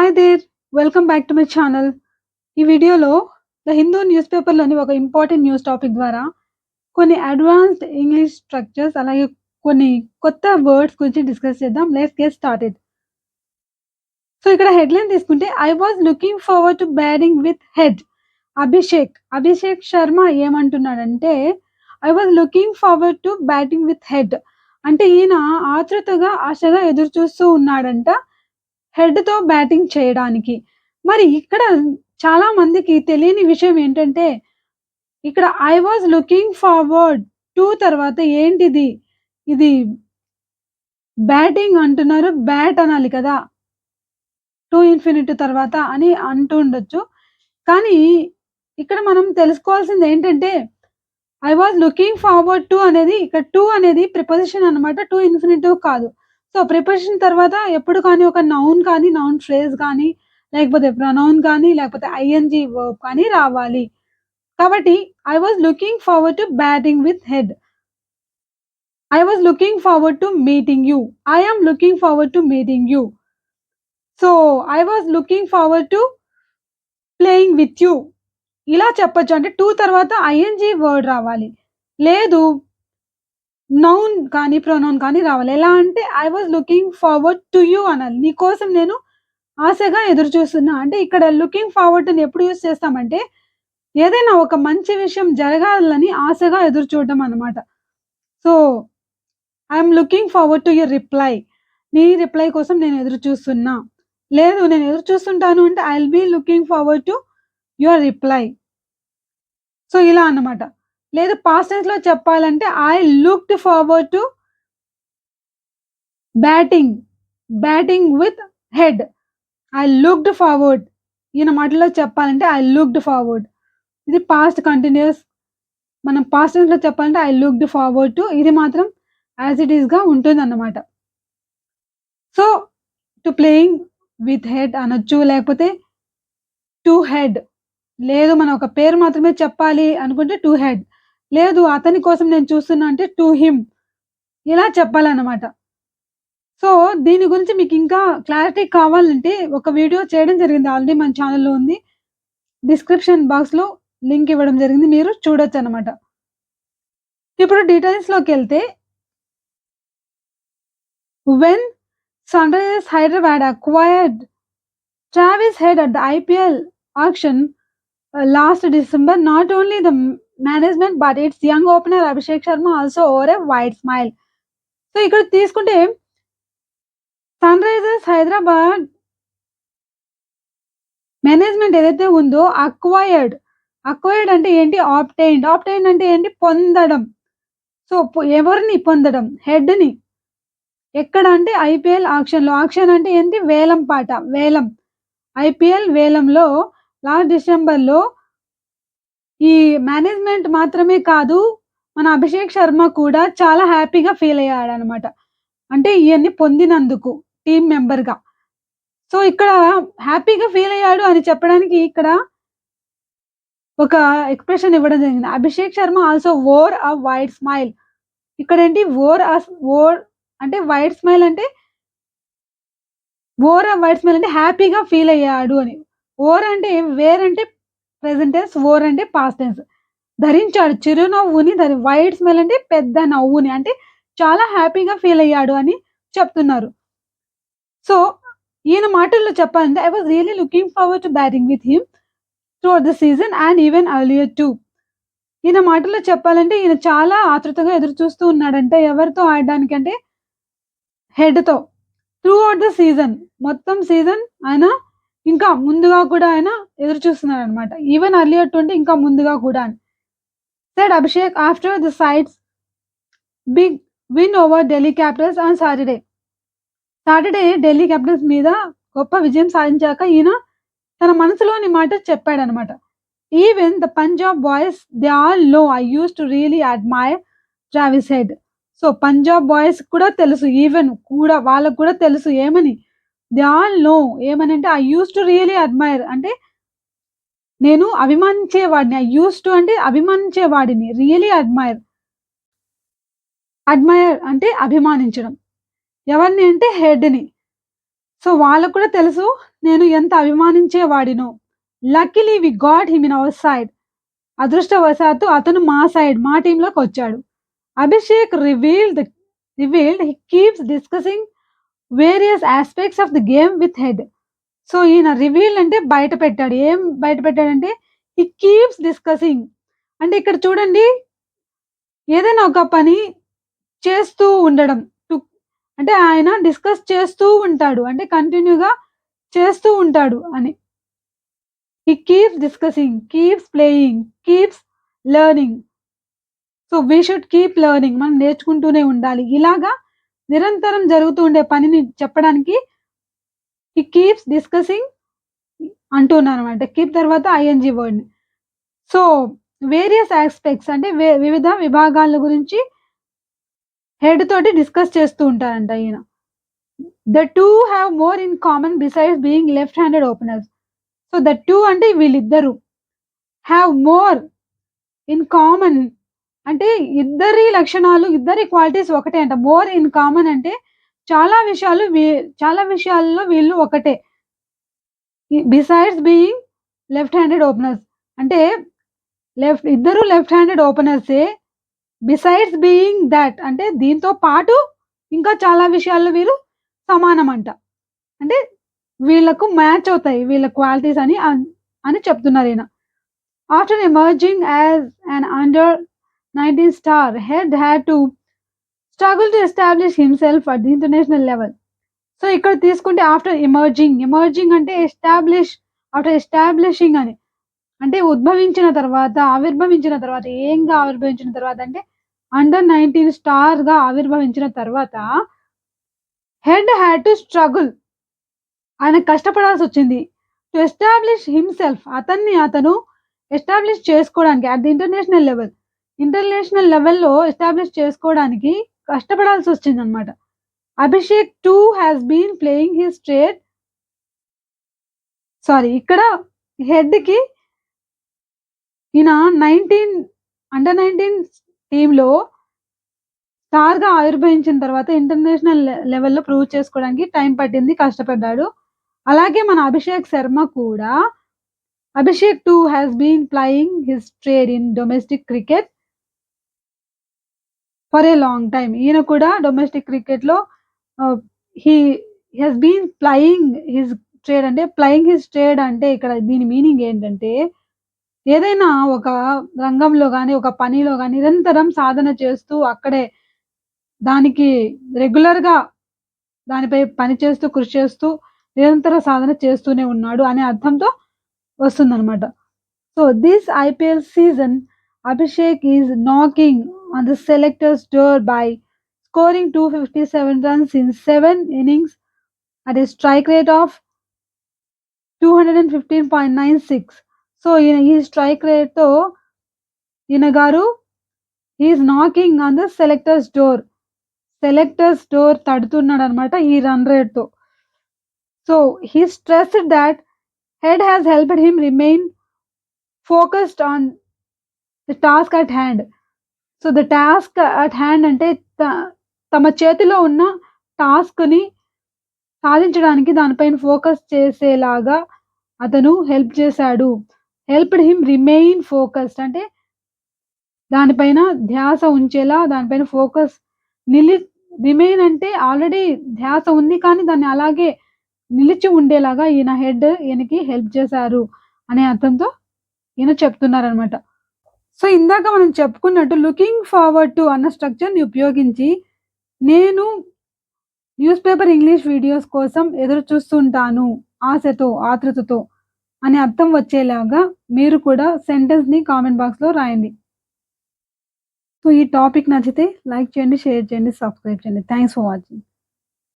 Hi there! Welcome back to my channel. ఈ వీడియోలో 'the Hindu' news పేపర్‌లోని ఒక ఇంపార్టెంట్ న్యూస్ టాపిక్ ద్వారా కొన్ని అడ్వాన్స్డ్ ఇంగ్లీష్ స్ట్రక్చర్స్ అలాగే కొన్ని కొత్త వర్డ్స్ గురించి డిస్కస్ చేద్దాం. Let's get started. సో, ఇక్కడ హెడ్‌లైన్ తీసుకుంటే I was looking forward to batting with Head. Abhishek Sharma ఏమంటున్నాడంటే I was looking forward to batting with Head. అంటే ఈయన ఆతృతగా, ఆశగా ఎదురు చూస్తూ ఉన్నాడంట హెడ్‌తో బ్యాటింగ్ చేయడానికి. మరి ఇక్కడ చాలా మందికి తెలియని విషయం ఏంటంటే, ఇక్కడ I was looking forward to తర్వాత ఏంటిది? ఇది బ్యాటింగ్ అంటున్నారు. బ్యాట్ అనాలి కదా! టు ఇన్ఫినిటీ తర్వాత అని అంటూ ఉండొచ్చు. కానీ ఇక్కడ మనం తెలుసుకోవాల్సింది ఏంటంటే, I was looking forward to అనేది ఇక్కడ టు అనేది ప్రిపోజిషన్ అన్నమాట. టు ఇన్ఫినిటివ్ కాదు. సో, ప్రిపోజిషన్ తర్వాత ఎప్పుడు కానీ ఒక నౌన్ కానీ, నౌన్ ఫ్రేజ్ కానీ, లేకపోతే ప్రొనౌన్ కానీ, లేకపోతే ఐఎన్‌జీ వర్బ్ కానీ రావాలి. కాబట్టి I was looking forward to batting with head. I was looking forward to meeting you. I am looking forward to meeting you. So, I was looking forward to playing with you. ఇలా చెప్పొచ్చు. అంటే to తర్వాత ING word రావాలి. లేదు noun కానీ, pronoun కానీ రావాలి. ఎలా అంటే I was looking forward to you అనాలి. నీకోసం నేను ఆశగా ఎదురు చూస్తున్నా. అంటే ఇక్కడ లుకింగ్ ఫార్వర్డ్‌ని ఎప్పుడు యూజ్ చేస్తామంటే, ఏదైనా ఒక మంచి విషయం జరగాలని ఆశగా ఎదురు చూడడం అన్నమాట. So, I am looking forward to your reply. నీ రిప్లై కోసం నేను ఎదురు చూస్తున్నా. లేదు నేను ఎదురు చూస్తుంటాను అంటే I will be looking forward to your reply. So, ఇలా అన్నమాట. లేదు పాస్ట్ టెన్స్‌లో చెప్పాలంటే I looked forward to batting with head. I looked forward. ఈయన మాటల్లో చెప్పాలంటే ఐ లుక్డ్ ఫార్వర్డ్. ఇది పాస్ట్ కంటిన్యూయస్. మనం పాస్ట్ టెన్స్‌లో చెప్పాలంటే ఐ లుక్డ్ ఫార్వర్డ్ టు. ఇది మాత్రం యాజ్ ఇట్ ఈస్‌గా ఉంటుందన్నమాట. So, to playing with head అనొచ్చు. లేకపోతే టు హెడ్. లేదు మనం ఒక పేరు మాత్రమే చెప్పాలి అనుకుంటే టు హెడ్. లేదు అతని కోసం నేను చూస్తున్నా అంటే టు హిమ్. ఇలా చెప్పాలన్నమాట. సో, దీని గురించి మీకింకా క్లారిటీ కావాలంటే ఒక వీడియో చేయడం జరిగింది. ఆల్రెడీ మన ఛానెల్‌లో ఉంది. డిస్క్రిప్షన్ బాక్స్‌లో లింక్ ఇవ్వడం జరిగింది. మీరు చూడొచ్చన్నమాట. ఇప్పుడు డీటెయిల్స్‌లోకెళ్తే when Sunrisers Hyderabad acquired Travis Head at the IPL auction last December, not only the management but its young opener Abhishek Sharma also over a wide smile. So, ఇక్కడ తీసుకుంటే సన్‌రైజర్స్ హైదరాబాద్ మేనేజ్మెంట్ ఏదైతే ఉందో అక్వైర్డ్ అంటే ఏంటి? ఆబ్టైన్డ్ అంటే ఏంటి? పొందడం. సో, ఎవరిని పొందడం? హెడ్‌ని. ఎక్కడ అంటే ఐపీఎల్ ఆక్షన్‌లో. ఆక్షన్ అంటే ఏంటి? వేలం పాట. వేలం. ఐపీఎల్ వేలంలో లాస్ట్ డిసెంబర్‌లో ఈ మేనేజ్మెంట్ మాత్రమే కాదు, మన అభిషేక్ శర్మ కూడా చాలా హ్యాపీగా ఫీల్ అయ్యాడనమాట. అంటే ఈయన్ని పొందినందుకు టీమ్ మెంబర్‌గా. సో, ఇక్కడ హ్యాపీగా ఫీల్ అయ్యాడు అని చెప్పడానికి ఇక్కడ ఒక ఎక్స్‌ప్రెషన్ ఇవ్వడం జరిగింది. Abhishek Sharma also wore a wide smile. ఇక్కడేంటి వోర్ అంటే వైడ్ స్మైల్ అంటే వోర్ ఎ వైడ్ స్మైల్ అంటే హ్యాపీగా ఫీల్ అయ్యాడు అని. వోర్ అంటే వేర్ అంటే ప్రెజెంట్ టెన్స్, వోర్ అంటే పాస్ట్ టెన్స్. ధరించాడు చిరునవ్వుని వైడ్ స్మైల్ అంటే పెద్ద నవ్వుని. అంటే చాలా హ్యాపీగా ఫీల్ అయ్యాడు అని చెప్తున్నారు. సో, ఈయన మాటల్లో చెప్పాలంటే I was really looking forward to batting with him throughout the season and even earlier two. ఈయన మాటల్లో చెప్పాలంటే ఈయన చాలా ఆతృతగా ఎదురు చూస్తూ ఉన్నాడంట. ఎవరితో ఆడడానికంటే హెడ్‌తో. Throughout the season. మొత్తం సీజన్ ఆయన ఇంకా ముందుగా కూడా ఆయన ఎదురు చూస్తున్నాడనమాట. ఈవెన్ ఎర్లియర్ టు అంటే ఇంకా ముందుగా కూడా అని. Said Abhishek after the side's big win over Delhi capitals on Saturday Delhi capitals మీద గొప్ప విజయం సాధించాక ఈయన తన మనసులోని మాట చెప్పాడనమాట. Even the Punjab boys they all know I used to really admire Travis Head. So, Punjab boys కూడా తెలుసు. ఈవెన్ కూడా వాళ్ళకి కూడా తెలుసు ఏమని? దే ఆల్ నో ఏమనంటే I used to really admire అంటే నేను అభిమానించేవాడిని. ఐ యూజ్డ్ టు అంటే అభిమానించేవాడిని. రియల్లీ అడ్మైర్ అంటే అభిమానించడం. ఎవరిని అంటే హెడ్‌ని. సో, వాళ్ళకి కూడా తెలుసు నేను ఎంత అభిమానించేవాడినో. Luckily we got him in our side. అదృష్టవశాత్తు అతను మా సైడ్, మా టీంలోకొచ్చాడు. Abhishek revealed he keeps discussing various aspects of the game with Head. So ఈయన రివీల్డ్ అంటే బయట పెట్టాడు. ఏం బయట పెట్టాడంటే హి కీప్స్ డిస్కసింగ్ అంటే ఇక్కడ చూడండి, ఏదైనా ఒక పని చేస్తూ ఉండడం. అంటే ఆయన డిస్కస్ చేస్తూ ఉంటాడు. అంటే కంటిన్యూగా చేస్తూ ఉంటాడు అని. He keeps discussing, keeps playing, keeps learning. So we should keep learning. మనం నేర్చుకుంటూనే ఉండాలి. ఇలాగా నిరంతరం జరుగుతూ ఉండే పనిని చెప్పడానికి హి కీప్స్ డిస్కసింగ్ అంటున్నారనమాట. కీప్ తర్వాత ఐఎన్జీ వర్డ్‌ని. సో వేరియస్ ఆస్పెక్ట్స్ అంటే వివిధ విభాగాల గురించి హెడ్ తోటి డిస్కస్ చేస్తూ ఉంటారంట ఈయన. The two have more in common besides being left handed openers. So the two అంటే వీళ్ళిద్దరు హ్యావ్ మోర్ ఇన్ కామన్ అంటే ఇద్దరి లక్షణాలు, ఇద్దరి క్వాలిటీస్ ఒకటే అంట. మోర్ ఇన్ కామన్ అంటే చాలా విషయాల్లో వీళ్ళు ఒకటే. Besides being left handed openers అంటే ఇద్దరు లెఫ్ట్ హ్యాండెడ్ ఓపెనర్సే. బిసైడ్స్ బీయింగ్ దట్ అంటే దీంతో పాటు ఇంకా చాలా విషయాల్లో వీరు సమానం అంట. అంటే వీళ్ళకు మ్యాచ్ అవుతాయి వీళ్ళ క్వాలిటీస్ అని చెప్తున్నారు ఈయన. After emerging as an under-19 star, head had to struggle to establish himself at the international level. So ఇక్కడ తీసుకుంటే ఆఫ్టర్ ఎమర్జింగ్ అంటే ఆఫ్టర్ ఎస్టాబ్లిషింగ్ అని అంటే ఆవిర్భవించిన తర్వాత అంటే అండర్-19 స్టార్‌గా ఆవిర్భవించిన తర్వాత హెడ్ హ్యాడ్ టు స్ట్రగుల్. ఆయన కష్టపడాల్సొచ్చింది. టు ఎస్టాబ్లిష్ హిమ్సెల్ఫ్ అతను ఎస్టాబ్లిష్ చేసుకోవడానికి అట్ ది ఇంటర్నేషనల్ లెవెల్‌లో ఎస్టాబ్లిష్ చేసుకోవడానికి కష్టపడాల్సొచ్చిందనమాట. Abhishek too has been playing his ఇక్కడ హెడ్‌కి ఈయన అండర్-19 టీమ్‌లో స్టార్‌గా ఆవిర్భవించిన తర్వాత ఇంటర్నేషనల్ లెవెల్‌లో ప్రూవ్ చేసుకోవడానికి టైం పట్టింది, కష్టపడ్డాడు. అలాగే మన అభిషేక్ శర్మ కూడా Abhishek too has been playing his trade in domestic cricket for a long time. ఈయన కూడా డొమెస్టిక్ క్రికెట్‌లో he has been playing his trade అంటే ఇక్కడ దీని మీనింగ్ ఏంటంటే ఏదైనా ఒక రంగంలో గాని, ఒక పనిలో గాని నిరంతరం సాధన చేస్తూ అక్కడే దానికి రెగ్యులర్‌గా దానిపై పని చేస్తూ, కృషి చేస్తూ, నిరంతర సాధన చేస్తూనే ఉన్నాడు అనే అర్థంతో వస్తుందనమాట. So this IPL season Abhishek is knocking on the selectors door by scoring 257 runs in 7 innings at a strike rate of 215.96. So ఈ స్ట్రైక్ రేట్‌తో ఈయన గారు is knocking on the selectors door తడుతున్నాడనమాట ఈ రన్ రేట్‌తో. So he stressed that Head has helped him remain focused on the task at hand. So the task at hand అంటే తమ చేతిలో ఉన్న టాస్క్‌ని సాధించడానికి దానిపైన ఫోకస్ చేసేలాగా అతను హెల్ప్ చేశాడు. హెల్ప్డ్ హిమ్ రిమైన్ ఫోకస్డ్ అంటే దానిపైన ధ్యాస ఉంచేలా, దానిపైన ఫోకస్ రిమైన్ అంటే ఆల్రెడీ ధ్యాస ఉంది కానీ దాన్ని అలాగే నిలిచి ఉండేలాగా ఈయనకి హెల్ప్ చేశారు అనే అర్థంతో ఈయన చెప్తున్నారనమాట. సో ఇందాక మనం చెప్పుకున్నట్టు లుకింగ్ ఫార్వర్డ్ టు అన్న స్ట్రక్చర్‌ని ఉపయోగించి నేను న్యూస్ పేపర్ ఇంగ్లీష్ వీడియోస్ కోసం ఎదురు చూస్తుంటాను ఆతృతతో అనే అర్థం వచ్చేలాగా మీరు కూడా సెంటెన్స్‌ని కామెంట్ బాక్స్‌లో రాయండి. సో ఈ టాపిక్ నచ్చితే లైక్ చేయండి, షేర్ చేయండి, సబ్స్క్రైబ్ చేయండి. Thanks for watching.